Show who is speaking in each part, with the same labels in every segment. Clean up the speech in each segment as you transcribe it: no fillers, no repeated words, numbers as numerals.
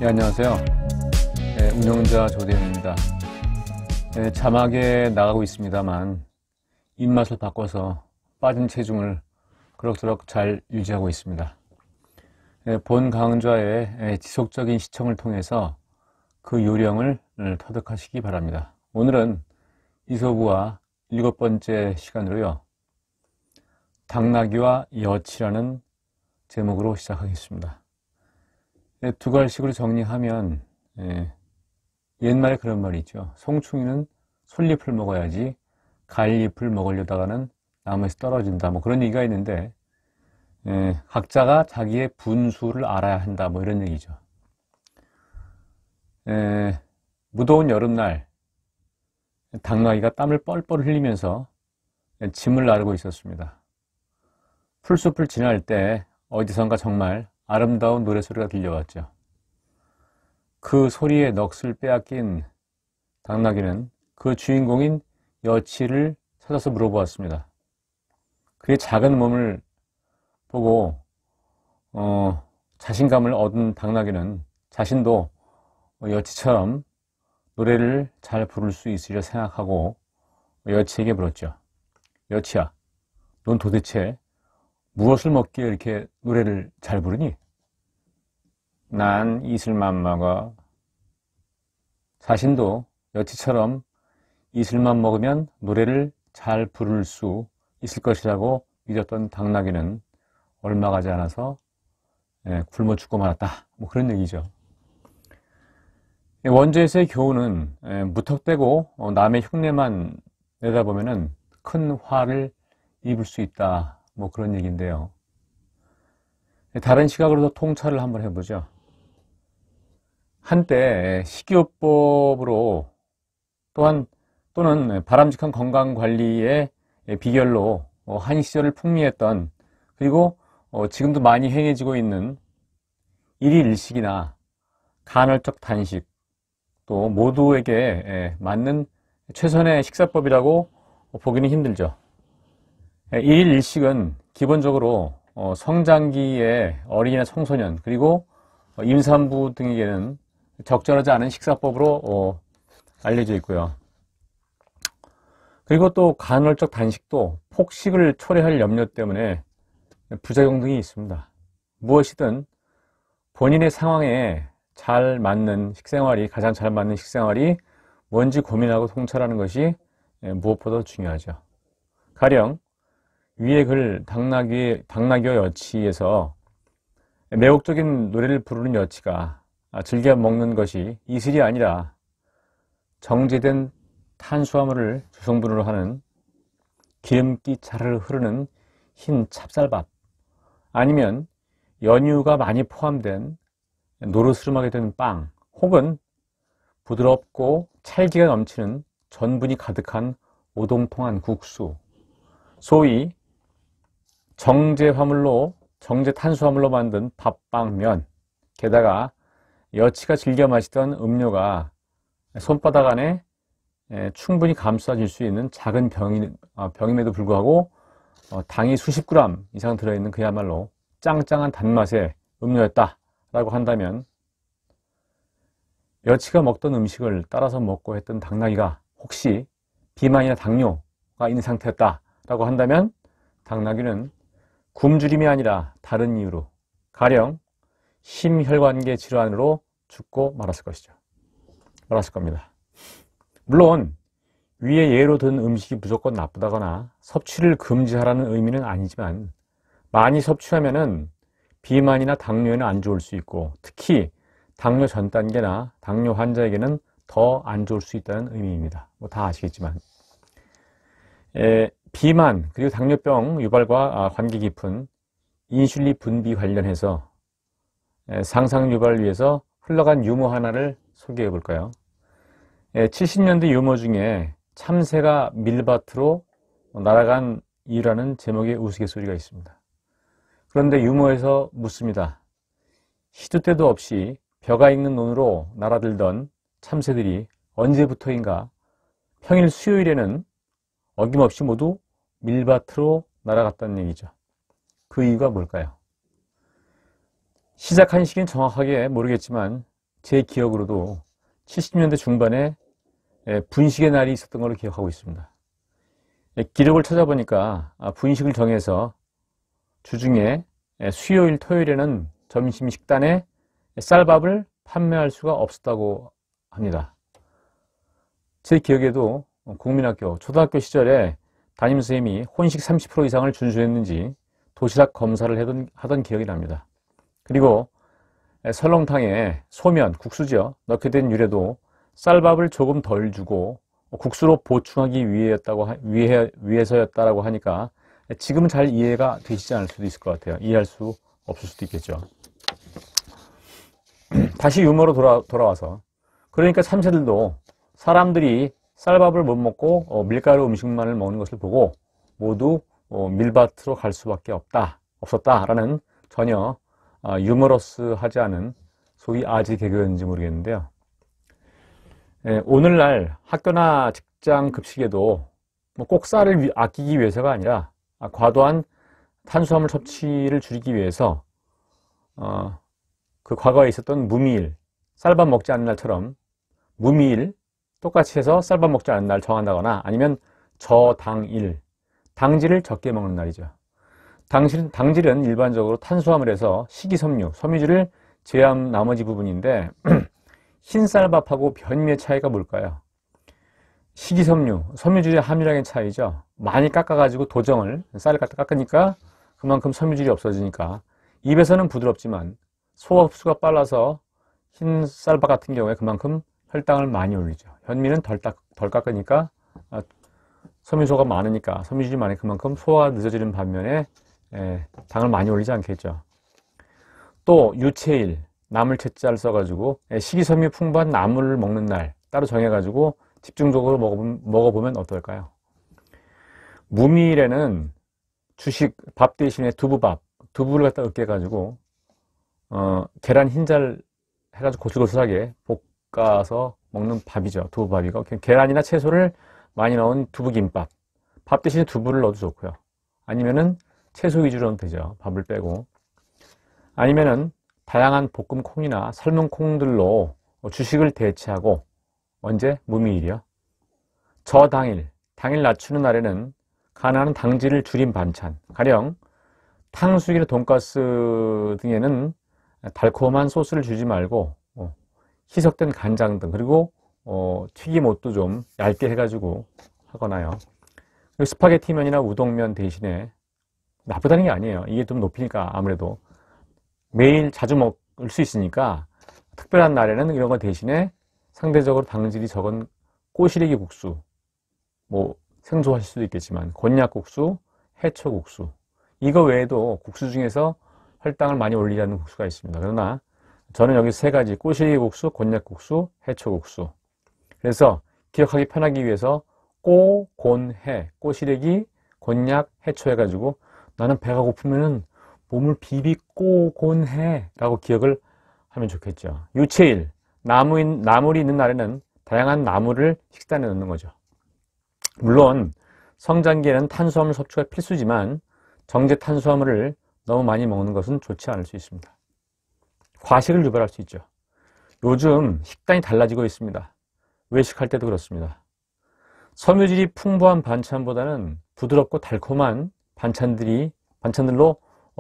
Speaker 1: 네, 안녕하세요. 운영자 조대현입니다. 자막에 나가고 있습니다만 입맛을 바꿔서 빠진 체중을 그럭저럭 잘 유지하고 있습니다. 본 강좌의 지속적인 시청을 통해서 그 요령을 터득하시기 바랍니다. 오늘은 이소부와 7번째 시간으로요, 당나귀와 여치라는 제목으로 시작하겠습니다. 두 갈식으로 정리하면, 옛말에 그런 말이 있죠. 송충이는 솔잎을 먹어야지 갈잎을 먹으려다가는 나무에서 떨어진다, 뭐 그런 얘기가 있는데, 각자가 자기의 분수를 알아야 한다, 뭐 이런 얘기죠. 무더운 여름날 당나귀가 땀을 뻘뻘 흘리면서 짐을 나르고 있었습니다. 풀숲을 지날 때 어디선가 정말 아름다운 노래소리가 들려왔죠. 그 소리에 넋을 빼앗긴 당나귀는 그 주인공인 여치를 찾아서 물어보았습니다. 그의 작은 몸을 보고 자신감을 얻은 당나귀는 자신도 여치처럼 노래를 잘 부를 수 있으리라 생각하고 여치에게 물었죠. 여치야, 넌 도대체 무엇을 먹기에 이렇게 노래를 잘 부르니? 난 이슬만 먹어. 자신도 여치처럼 이슬만 먹으면 노래를 잘 부를 수 있을 것이라고 믿었던 당나귀는 얼마 가지 않아서 굶어 죽고 말았다, 뭐 그런 얘기죠. 원저에서의 교훈은 무턱대고 남의 흉내만 내다보면 큰 화를 입을 수 있다, 뭐 그런 얘기인데요. 다른 시각으로도 통찰을 한번 해보죠. 한때 식이요법으로 또는 바람직한 건강관리의 비결로 한 시절을 풍미했던, 그리고 지금도 많이 행해지고 있는 일일 일식이나 간헐적 단식, 또 모두에게 맞는 최선의 식사법이라고 보기는 힘들죠. 일일 일식은 기본적으로 성장기의 어린이나 청소년, 그리고 임산부 등에게는 적절하지 않은 식사법으로 알려져 있고요. 그리고 또 간헐적 단식도 폭식을 초래할 염려 때문에 부작용 등이 있습니다. 무엇이든 본인의 상황에 잘 맞는 식생활이, 가장 잘 맞는 식생활이 뭔지 고민하고 통찰하는 것이 무엇보다 중요하죠. 가령 위의 글 당나귀와 여치에서 매혹적인 노래를 부르는 여치가 즐겨 먹는 것이 이슬이 아니라 정제된 탄수화물을 주성분으로 하는 기름기 자르르 흐르는 흰 찹쌀밥, 아니면 연유가 많이 포함된 노르스름하게 된 빵, 혹은 부드럽고 찰기가 넘치는 전분이 가득한 오동통한 국수, 소위 정제 탄수화물로 만든 밥빵, 면, 게다가 여치가 즐겨 마시던 음료가 손바닥 안에 충분히 감싸질 수 있는 작은 병임에도 불구하고 당이 수십 그램 이상 들어있는 그야말로 짱짱한 단맛의 음료였다라고 한다면, 여치가 먹던 음식을 따라서 먹고 했던 당나귀가 혹시 비만이나 당뇨가 있는 상태였다라고 한다면, 당나귀는 굶주림이 아니라 다른 이유로, 가령 심혈관계 질환으로 죽고 말았을 겁니다. 물론 위의 예로 든 음식이 무조건 나쁘다거나 섭취를 금지하라는 의미는 아니지만, 많이 섭취하면은 비만이나 당뇨에는 안 좋을 수 있고, 특히 당뇨 전 단계나 당뇨 환자에게는 더 안 좋을 수 있다는 의미입니다. 뭐 다 아시겠지만, 비만 그리고 당뇨병 유발과 관계 깊은 인슐린 분비 관련해서 상상 유발을 위해서 흘러간 유머 하나를 소개해 볼까요? 70년대 유머 중에 참새가 밀밭으로 날아간 이유라는 제목의 우스갯소리가 있습니다. 그런데 유머에서 묻습니다. 시도 때도 없이 벼가 익는 논으로 날아들던 참새들이 언제부터인가 평일 수요일에는 어김없이 모두 밀밭으로 날아갔다는 얘기죠. 그 이유가 뭘까요? 시작한 시기는 정확하게 모르겠지만 제 기억으로도 70년대 중반에 분식의 날이 있었던 걸로 기억하고 있습니다. 기록을 찾아보니까 분식을 정해서 주중에 수요일, 토요일에는 점심 식단에 쌀밥을 판매할 수가 없었다고 합니다. 제 기억에도 국민학교, 초등학교 시절에 담임선생님이 혼식 30% 이상을 준수했는지 도시락 검사를 하던 기억이 납니다. 그리고 설렁탕에 소면, 국수죠. 넣게 된 유래도 쌀밥을 조금 덜 주고 국수로 보충하기 위해서였다라고 하니까 지금은 잘 이해가 되시지 않을 수도 있을 것 같아요. 이해할 수 없을 수도 있겠죠. 다시 유머로 돌아와서, 그러니까 참새들도 사람들이 쌀밥을 못 먹고 밀가루 음식만을 먹는 것을 보고 모두 밀밭으로 갈 수밖에 없었다라는 전혀 유머러스하지 않은 소위 아재 개그였는지 모르겠는데요. 오늘날 학교나 직장 급식에도 꼭 쌀을 아끼기 위해서가 아니라 과도한 탄수화물 섭취를 줄이기 위해서 그 과거에 있었던 무미일, 쌀밥 먹지 않는 날처럼 무미일 똑같이 해서 쌀밥 먹지 않는 날 정한다거나, 아니면 저당일, 당질을 적게 먹는 날이죠. 당질은 일반적으로 탄수화물에서 식이섬유, 섬유질을 제외한 나머지 부분인데 흰쌀밥하고 변미의 차이가 뭘까요? 식이섬유, 섬유질의 함유량의 차이죠. 많이 깎아가지고 쌀을 갖다 깎으니까 그만큼 섬유질이 없어지니까 입에서는 부드럽지만 소화 흡수가 빨라서 흰쌀밥 같은 경우에 그만큼 혈당을 많이 올리죠. 현미는 덜 깎으니까 섬유소가 많으니까, 섬유질이 많으니까 그만큼 소화가 늦어지는 반면에 당을 많이 올리지 않겠죠. 또 유채일, 나물채자를 써가지고 식이섬유 풍부한 나물을 먹는 날 따로 정해가지고 집중적으로 먹어보면 어떨까요? 무미일에는 주식 밥 대신에 두부를 갖다 으깨가지고 계란 흰잘 해가지고 고슬고슬하게 볶아서 먹는 밥이죠. 두부밥이고, 계란이나 채소를 많이 넣은 두부김밥, 밥 대신에 두부를 넣어도 좋고요. 아니면은 채소 위주로 넣으면 되죠. 밥을 빼고. 아니면은 다양한 볶음 콩이나 삶은 콩들로 주식을 대체하고, 언제? 무미일이요. 저당일, 당일 낮추는 날에는 가능한 당질을 줄인 반찬, 가령 탕수육이나 돈가스 등에는 달콤한 소스를 주지 말고 희석된 간장 등, 그리고 튀김옷도 좀 얇게 해가지고 하거나요. 그리고 스파게티면이나 우동면 대신에, 나쁘다는 게 아니에요. 이게 좀 높이니까 아무래도 매일 자주 먹을 수 있으니까 특별한 날에는 이런 거 대신에 상대적으로 당질이 적은 꼬시래기 국수, 생소하실 수도 있겠지만 곤약국수, 해초국수, 이거 외에도 국수 중에서 혈당을 많이 올리려는 국수가 있습니다. 그러나 저는 여기 세 가지, 꼬시래기 국수, 곤약국수, 해초국수. 그래서 기억하기 편하기 위해서 꼬, 곤, 해, 꼬시래기, 곤약, 해초 해가지고 나는 배가 고프면은 몸을 비비꼬, 곤, 해 라고 기억을 하면 좋겠죠. 유채일, 나물이 있는 날에는 다양한 나물을 식단에 넣는 거죠. 물론 성장기에는 탄수화물 섭취가 필수지만 정제 탄수화물을 너무 많이 먹는 것은 좋지 않을 수 있습니다. 과식을 유발할 수 있죠. 요즘 식단이 달라지고 있습니다. 외식할 때도 그렇습니다. 섬유질이 풍부한 반찬보다는 부드럽고 달콤한 반찬들로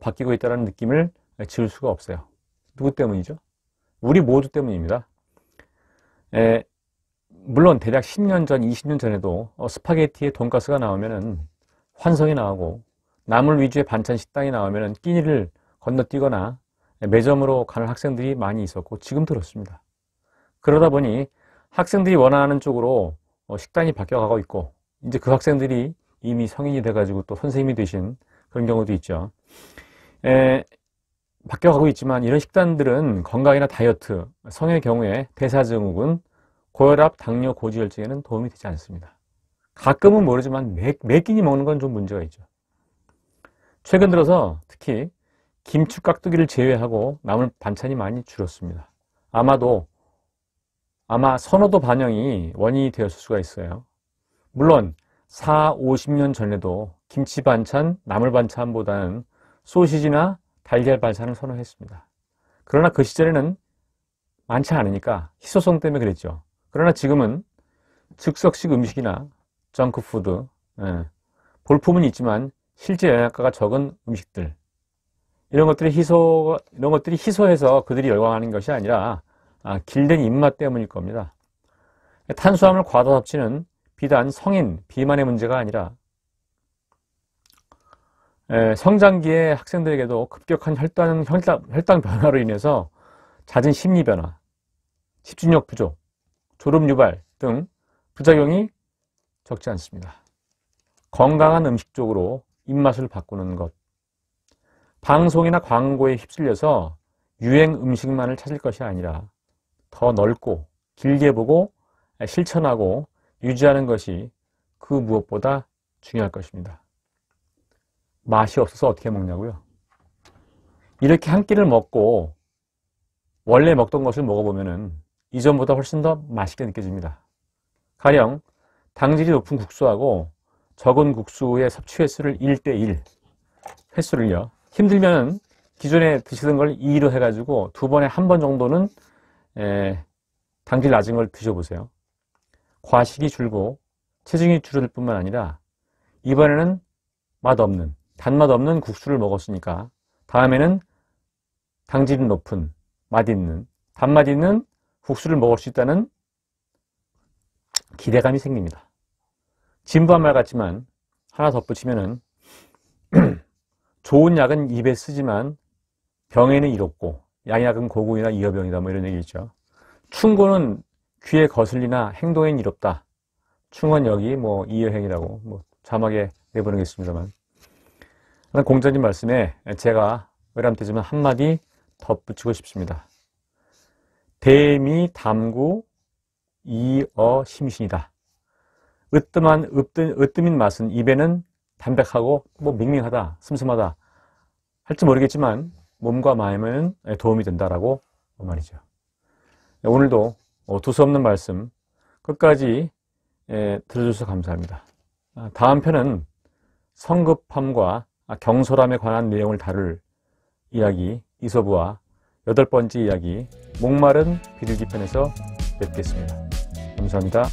Speaker 1: 바뀌고 있다는 느낌을 지울 수가 없어요. 누구 때문이죠? 우리 모두 때문입니다. 물론 대략 10년 전, 20년 전에도 스파게티에 돈가스가 나오면은 환성이 나오고, 나물 위주의 반찬 식당이 나오면은 끼니를 건너뛰거나 매점으로 가는 학생들이 많이 있었고, 지금도 그렇습니다. 그러다 보니 학생들이 원하는 쪽으로 식단이 바뀌어가고 있고, 이제 그 학생들이 이미 성인이 돼가지고 또 선생님이 되신 그런 경우도 있죠. 바뀌어가고 있지만 이런 식단들은 건강이나 다이어트, 성의 경우에 대사증후군, 고혈압, 당뇨, 고지혈증에는 도움이 되지 않습니다. 가끔은 모르지만 매 끼니 먹는 건 좀 문제가 있죠. 최근 들어서 특히 김치 깍두기를 제외하고 남은 반찬이 많이 줄었습니다. 아마 선호도 반영이 원인이 되었을 수가 있어요. 물론 50년 전에도 김치 반찬, 나물 반찬보다는 소시지나 달걀 반찬을 선호했습니다. 그러나 그 시절에는 많지 않으니까 희소성 때문에 그랬죠. 그러나 지금은 즉석식 음식이나 정크푸드, 볼품은 있지만 실제 영양가가 적은 음식들, 이런 것들이 희소해서 그들이 열광하는 것이 아니라 길된 입맛 때문일 겁니다. 탄수화물 과다 섭취는 비단 성인, 비만의 문제가 아니라 성장기의 학생들에게도 급격한 혈당 변화로 인해서 잦은 심리 변화, 집중력 부족, 졸음 유발 등 부작용이 적지 않습니다. 건강한 음식 쪽으로 입맛을 바꾸는 것, 방송이나 광고에 휩쓸려서 유행 음식만을 찾을 것이 아니라 더 넓고 길게 보고 실천하고 유지하는 것이 그 무엇보다 중요할 것입니다. 맛이 없어서 어떻게 먹냐고요? 이렇게 한 끼를 먹고 원래 먹던 것을 먹어보면 이전보다 훨씬 더 맛있게 느껴집니다. 가령 당질이 높은 국수하고 적은 국수의 섭취 횟수를 1:1 횟수를요, 힘들면 기존에 드시던 걸 2로 해가지고 2번에 1번 정도는 당질 낮은 걸 드셔보세요. 과식이 줄고 체중이 줄어들 뿐만 아니라 이번에는 맛없는, 단맛 없는 국수를 먹었으니까 다음에는 당질이 높은, 맛있는, 단맛 있는 국수를 먹을 수 있다는 기대감이 생깁니다. 진부한 말 같지만 하나 덧붙이면은 좋은 약은 입에 쓰지만 병에는 이롭고 양약은 고군이나 이어병이다, 뭐 이런 얘기 있죠. 충고는 귀에 거슬리나 행동엔 이롭다. 충은 여기 뭐 이여행이라고 뭐 자막에 내보내겠습니다만, 공자님 말씀에 제가 외람되지만 한마디 덧붙이고 싶습니다. 대미 담구 이어 심신이다. 으뜸인 맛은 입에는 담백하고 뭐 밍밍하다, 슴슴하다 할지 모르겠지만 몸과 마음에는 도움이 된다라고 말이죠. 오늘도 두서없는 말씀 끝까지 들어주셔서 감사합니다. 다음 편은 성급함과 경솔함에 관한 내용을 다룰 이야기 이서부와 8번째 이야기 목마른 비둘기 편에서 뵙겠습니다. 감사합니다.